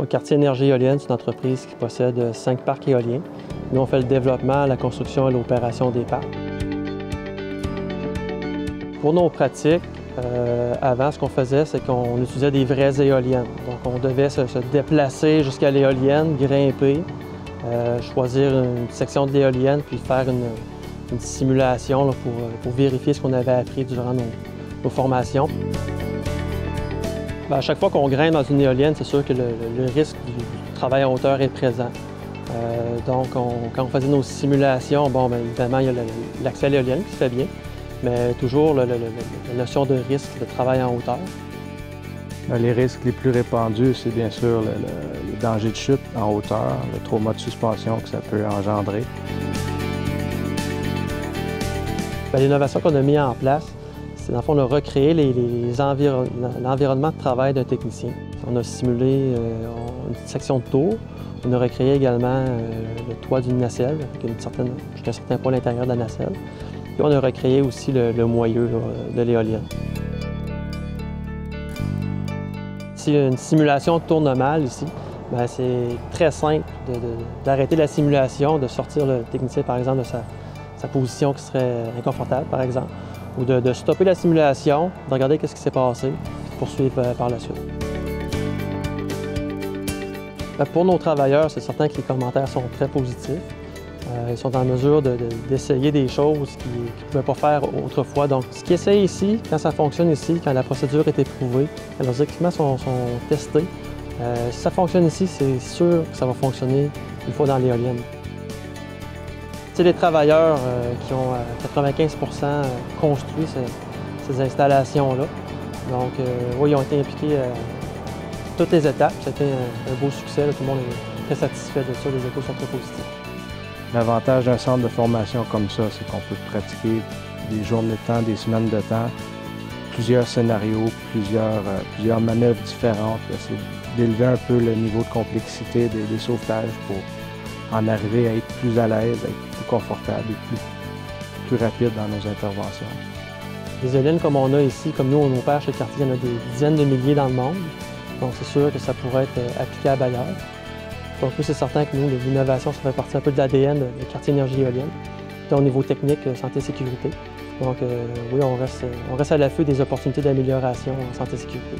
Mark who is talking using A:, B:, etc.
A: Quartier Énergie éolienne, c'est une entreprise qui possède 5 parcs éoliens. Nous, on fait le développement, la construction et l'opération des parcs. Pour nos pratiques, avant, ce qu'on faisait, c'est qu'on utilisait des vraies éoliennes. Donc, on devait se déplacer jusqu'à l'éolienne, grimper, choisir une section de l'éolienne, puis faire une simulation là, pour vérifier ce qu'on avait appris durant nos formations. À chaque fois qu'on grimpe dans une éolienne, c'est sûr que le risque du travail en hauteur est présent. Donc, quand on faisait nos simulations, bon, bien évidemment, il y a l'accès à l'éolienne qui se fait bien, mais toujours la notion de risque de travail en hauteur.
B: Les risques les plus répandus, c'est bien sûr le danger de chute en hauteur, le trauma de suspension que ça peut engendrer.
A: L'innovation qu'on a mis en place, c'est dans le fond de recréer l'environnement de travail d'un technicien. On a simulé une petite section de tour. On a recréé également le toit d'une nacelle, jusqu'à un certain point à l'intérieur de la nacelle. Puis on a recréé aussi le moyeu là, de l'éolienne. Si une simulation tourne mal ici, c'est très simple d'arrêter la simulation, de sortir le technicien par exemple de sa position qui serait inconfortable par exemple, ou de stopper la simulation, de regarder ce qui s'est passé, puis de poursuivre par la suite. Pour nos travailleurs, c'est certain que les commentaires sont très positifs. Ils sont en mesure d'essayer des choses qu'ils ne pouvaient pas faire autrefois. Donc, ce qu'ils essayent ici, quand ça fonctionne ici, quand la procédure est éprouvée, quand leurs équipements sont testés, si ça fonctionne ici, c'est sûr que ça va fonctionner une fois dans l'éolienne. C'est les travailleurs qui ont à 95 % construit ces installations-là. Donc, oui, ils ont été impliqués à toutes les étapes. C'était un beau succès. Là. Tout le monde est très satisfait de ça. Les échos sont très positifs.
B: L'avantage d'un centre de formation comme ça, c'est qu'on peut pratiquer des journées de temps, des semaines de temps, plusieurs scénarios, plusieurs manœuvres différentes. C'est d'élever un peu le niveau de complexité des sauvetages pour en arriver à être plus à l'aise, à être plus confortable et plus rapide dans nos interventions.
A: Les éoliennes comme on a ici, comme nous on opère chez Cartier, il y en a des dizaines de milliers dans le monde. Donc c'est sûr que ça pourrait être applicable ailleurs. Donc nous, c'est certain que nous, l'innovation, ça fait partie un peu de l'ADN de Cartier Énergie éolienne. Au niveau technique, santé et sécurité. Donc oui, on reste à l'affût des opportunités d'amélioration en santé et sécurité.